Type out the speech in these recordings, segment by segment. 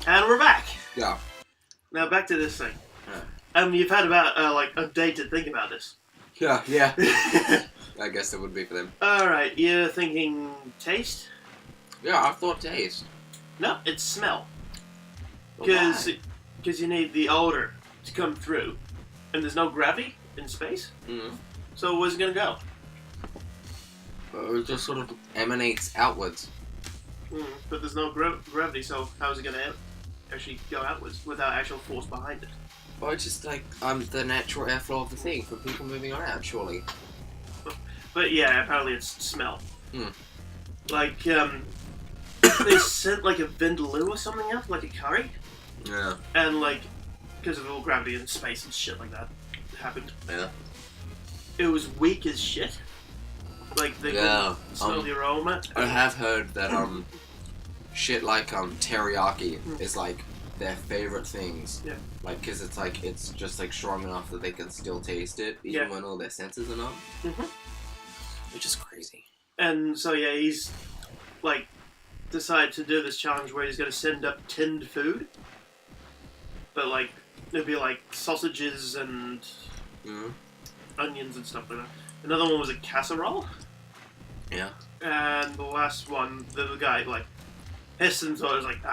And we're back. Yeah. Now back to this thing. You've had about a day to think about this. Yeah. I guess it would be for them. Alright, you're thinking taste? Yeah, I thought taste. No, it's smell. Well, Because you need the odor to come through. And there's no gravity in space. Mm-hmm. So where's it going to go? It just sort of emanates outwards. But there's no gravity, so how's it going to actually go outwards without actual force behind it? Well, it's just like the natural airflow of the thing for people moving around, surely. But yeah, apparently it's smell. Hmm. Like, they sent like a vindaloo or something out, like a curry. Yeah. And like, because of all gravity in space and shit like that happened. Yeah. It was weak as shit. Like, they couldn't smell the aroma. I have heard that shit like teriyaki is like their favorite things. Yeah. Like, cause it's just like strong enough that they can still taste it, even when all their senses are numb. Which is crazy. And so yeah, he's like decided to do this challenge where he's going to send up tinned food. But like, it'd be like sausages and onions and stuff like that. Another one was a casserole. Yeah. And the last one, the guy like Heston thought it was like,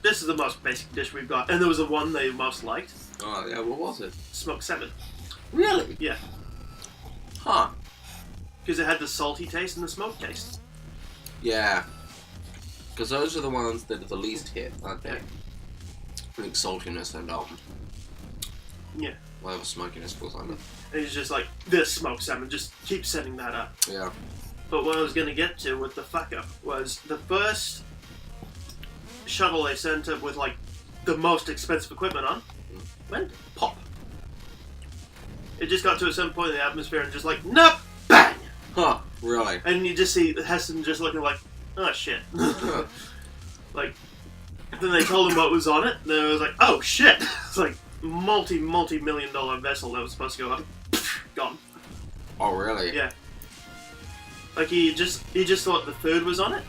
this is the most basic dish we've got. And there was the one they most liked. Oh yeah, what was it? Smoked salmon. Really? Yeah. Huh. Because it had the salty taste and the smoked taste. Yeah. Because those are the ones that are the least hit, aren't they? Yeah. I think saltiness and yeah, whatever smokiness falls under. And he's just like, this smoked salmon, just keep sending that up. Yeah. But what I was going to get to with the fuck up was the first shuttle they sent up with like the most expensive equipment on went pop. It just got to a certain point in the atmosphere and just like, nope, bang! Huh, really? And you just see Heston just looking like, oh shit. Like, then they told him what was on it, and then it was like, oh shit! It's like multi-million-dollar vessel that was supposed to go up. Gone. Oh, really? Yeah. Like, he just thought the food was on it,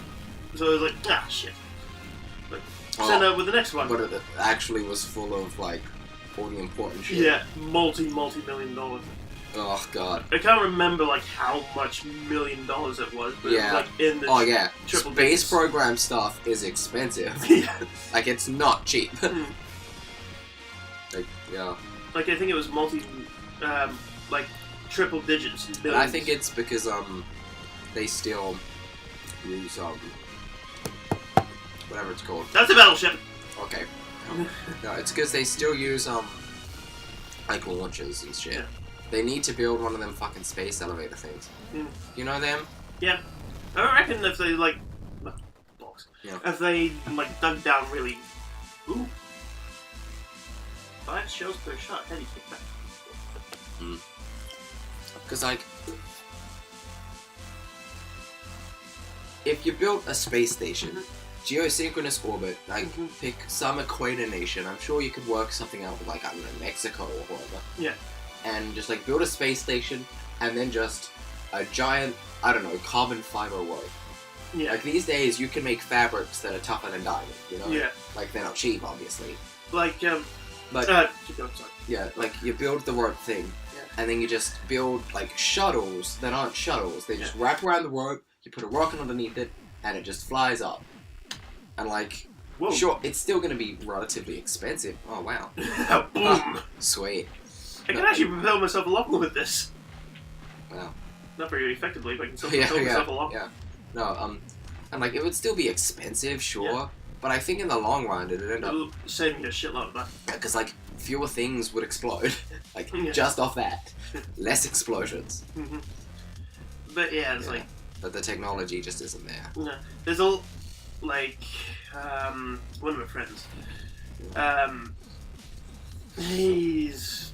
so it was like, ah, shit. Like, send out with the next one. But it actually was full of, like, all the important shit. Yeah, multi-million dollars. Oh, God. I can't remember, like, how much $1 million it was, but it was, like, in the triple Space digits. program stuff is expensive. Yeah. Like, it's not cheap. Like, yeah. Like, I think it was triple digits. And I think it's because, they still use, whatever it's called. That's a battleship! Okay. No, it's because they still use, like, launches and shit. Yeah. They need to build one of them fucking space elevator things. You know them? Yeah. I reckon if they, like... Blocks. Yeah. If they, like, dug down really... Ooh. 5 shells per shot. How do you think that? Because, like... If you built a space station, geosynchronous orbit, like, pick some equator nation, I'm sure you could work something out with, like, I don't know, Mexico or whatever. Yeah. And just, like, build a space station, and then just a giant, I don't know, carbon fiber rope. Yeah. Like, these days, you can make fabrics that are tougher than diamond, you know? Yeah. Like, they're not cheap, obviously. Like, But, keep going, sorry. yeah, like, you build the rope thing, and then you just build, like, shuttles that aren't shuttles. They just wrap around the rope, you put a rocket underneath it, and it just flies up. And, like, sure, it's still going to be relatively expensive. Oh, wow. Boom! Sweet. I can actually propel myself a lot more with this. Wow. Not very effectively, but I can still propel myself a lot. Yeah. No, and, like, it would still be expensive, sure, but I think in the long run, it'd end up... It'll save me a shitload of that. Because, like, fewer things would explode. Like, just off that. Less explosions. But yeah, it's like... But the technology just isn't there. No. There's all... Like... one of my friends... He's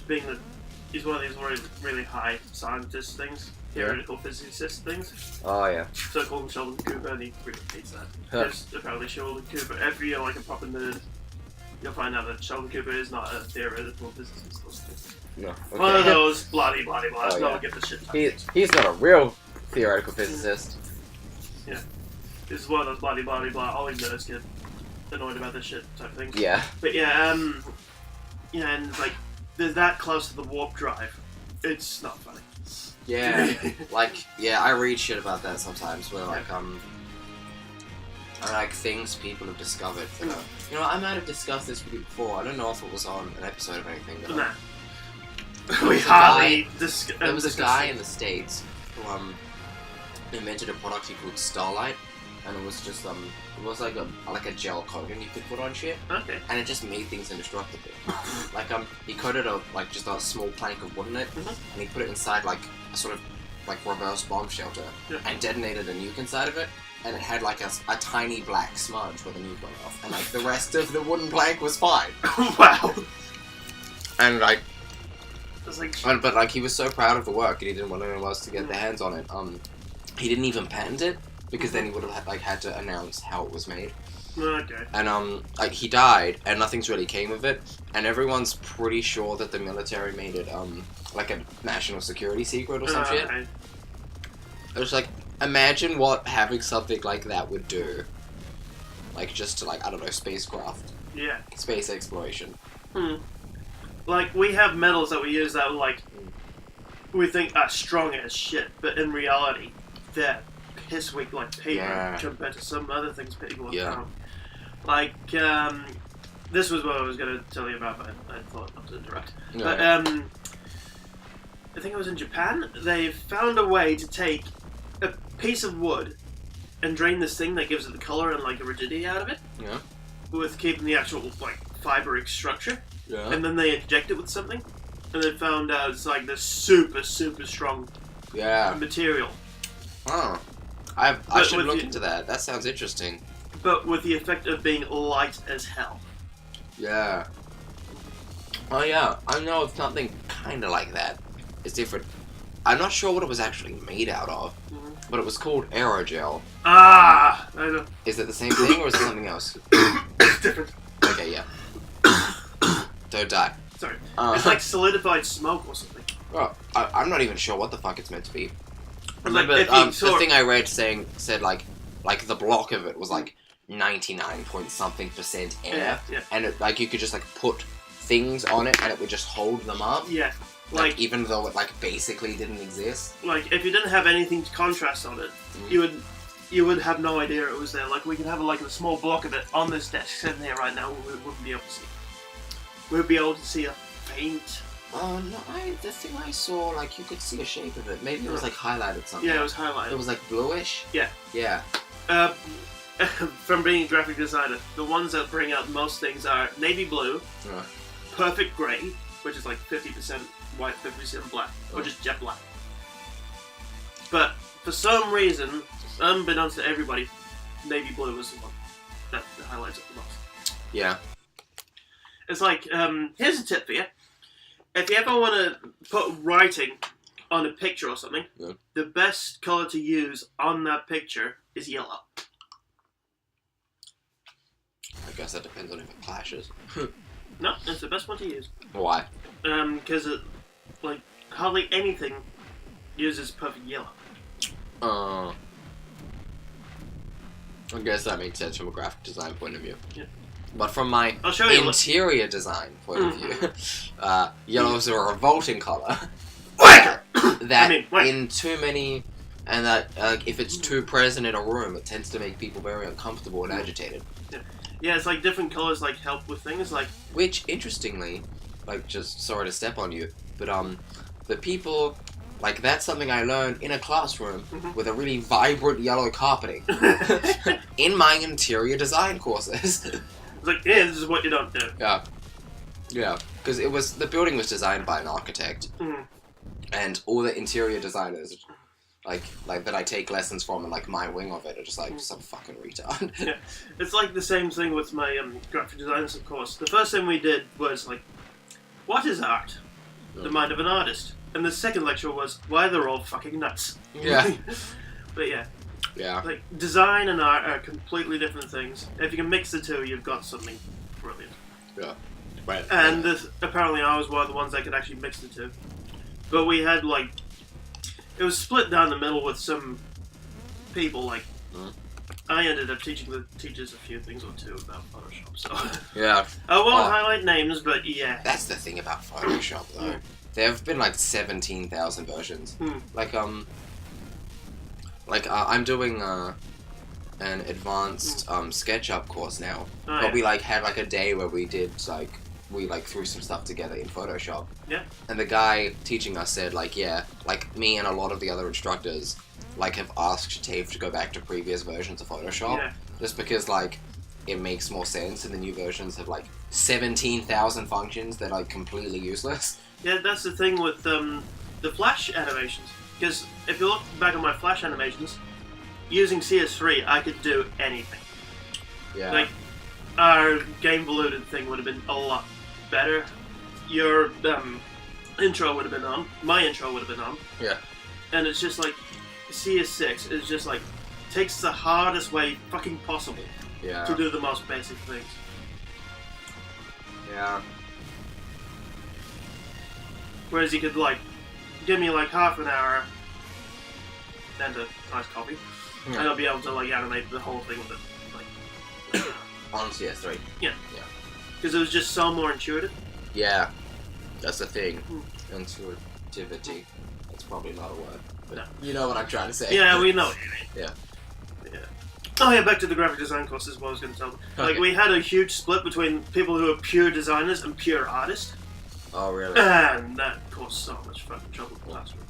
one of these really high scientist things. Theoretical physicist things. Oh, yeah. So I call him Sheldon Cooper, and he really hates that. Because apparently Sheldon Cooper, if you're like a proper nerd, you'll find out that Sheldon Cooper is not a theoretical physicist. No. Okay. One of those bloody blah. Oh, No yeah. one get the shit. He's not a real theoretical physicist. Yeah. This is one of those bloody blah. All he nerds get. annoyed about this shit type things. Yeah. But yeah, and like they're that close to the warp drive. It's not funny. Yeah. I read shit about that sometimes where like things people have discovered. You know, I might have discussed this with you before. I don't know if it was on an episode of anything. But, nah. We hardly discussed. There was a guy in the States who invented a product he called Starlight, and it was just it was like a gel coating you could put on shit. Okay. And it just made things indestructible. Like he coated just a small plank of wood in it, and he put it inside like a sort of like reverse bomb shelter, and detonated a nuke inside of it. And it had like a tiny black smudge where the nuke went off, and like the rest of the wooden plank was fine. Wow. And like, but like he was so proud of the work, and he didn't want anyone else to get their hands on it. He didn't even patent it because then he would have had to announce how it was made. Okay. And like he died, and nothing's really came of it, and everyone's pretty sure that the military made it like a national security secret or some shit. It was like. Imagine what having something like that would do. Like, just to, like, I don't know, spacecraft. Yeah. Space exploration. Like, we have metals that we use that, like, we think are strong as shit, but in reality, they're piss weak like paper compared to some other things people have found. Like, this was what I was going to tell you about, but I thought not to interrupt. No. But, I think it was in Japan, they found a way to take a piece of wood and drain this thing that gives it the color and like the rigidity out of it. Yeah. With keeping the actual like fibric structure. Yeah. And then they inject it with something, and they found out it's like this super strong. Material. Oh. I should look into that. That sounds interesting. But with the effect of being light as hell. Yeah. Oh yeah. I know of something kind of like that. It's different. I'm not sure what it was actually made out of, but it was called aerogel. Ah, I know. Is it the same thing or is it something else? It's different. Okay, yeah. Don't die. Sorry. It's like solidified smoke or something. Well, I'm not even sure what the fuck it's meant to be. Like, the thing I read said like the block of it was like 99 point something % air, and it, like you could just like put things on it and it would just hold them up. Yeah. Like even though it like basically didn't exist. Like if you didn't have anything to contrast on it, you would have no idea it was there. Like we could have like a small block of it on this desk sitting here right now. We wouldn't be able to see. We'd be able to see a faint. Oh no! The thing I saw, like you could see a shape of it. Maybe it was like highlighted something. Yeah, it was highlighted. It was like bluish. Yeah. Yeah. From being a graphic designer, the ones that bring out most things are navy blue, perfect grey, which is like 50% white, 50% black, or just jet black. But for some reason, unbeknownst to everybody, navy blue was the one that highlights it the most. Yeah. It's like, here's a tip for you. If you ever want to put writing on a picture or something, the best colour to use on that picture is yellow. I guess that depends on if it clashes. No, it's the best one to use. Why? Because it, like, hardly anything uses perfect yellow. I guess that makes sense from a graphic design point of view. Yeah. But from my interior design point of view, yellow is a revolting colour. In too many, and that if it's too present in a room, it tends to make people very uncomfortable and agitated. Yeah, it's like different colours like help with things like. Which, interestingly, like just sorry to step on you, but the people. Like, that's something I learned in a classroom with a really vibrant yellow carpeting in my interior design courses. It's like, yeah, this is what you don't do. Yeah. Yeah. Because the building was designed by an architect. And all the interior designers, like that I take lessons from and, like, my wing of it are just, like, some fucking retard. Yeah. It's like the same thing with my graphic designers, of course. The first thing we did was, like, what is art? The mind of an artist. And the second lecture was why they're all fucking nuts. Yeah. But yeah. Yeah. Like, design and art are completely different things. If you can mix the two, you've got something brilliant. Yeah. Right. And apparently I was one of the ones that could actually mix the two. But we had, like... It was split down the middle with some people, like... I ended up teaching the teachers a few things or two about Photoshop, so Yeah. I won't highlight names, but yeah. That's the thing about Photoshop, though. There have been like 17,000 versions. Like I'm doing an advanced SketchUp course now. But we like had like a day where we did we threw some stuff together in Photoshop. Yeah. And the guy teaching us said like me and a lot of the other instructors like have asked Dave to go back to previous versions of Photoshop. Yeah. Just because like it makes more sense and the new versions have like 17,000 functions that are completely useless. Yeah, that's the thing with the Flash animations. Because if you look back at my Flash animations, using CS3, I could do anything. Yeah. Like, our game voluted thing would have been a lot better. Your intro would have been on. My intro would have been on. Yeah. And it's just like, CS6 is just like, takes the hardest way fucking possible to do the most basic things. Yeah. Whereas you could, like, give me, like, half an hour and a nice coffee, and I'll be able to, like, animate the whole thing with it. Like, on CS3. Yeah. Because it was just so more intuitive. Yeah. That's the thing. Intuitivity. That's probably not a word. But you know what I'm trying to say. Yeah, we know what you mean. Yeah. Oh yeah, back to the graphic design course is what I was going to tell them. Like, we had a huge split between people who are pure designers and pure artists. Oh, really? And that caused so much fucking trouble in the classroom.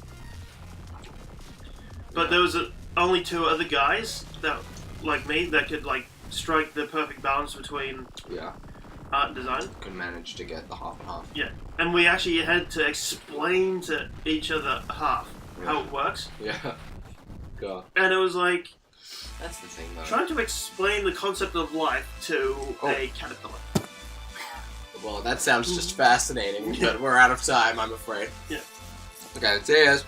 But there was only two other guys that, like me, that could, like, strike the perfect balance between art and design. Could manage to get the half and half. Yeah. And we actually had to explain to each other how it works. Yeah. God. And it was like... That's the thing, though. Trying to explain the concept of life to a caterpillar. Well, that sounds just fascinating, but we're out of time, I'm afraid. Yeah. Okay, cheers.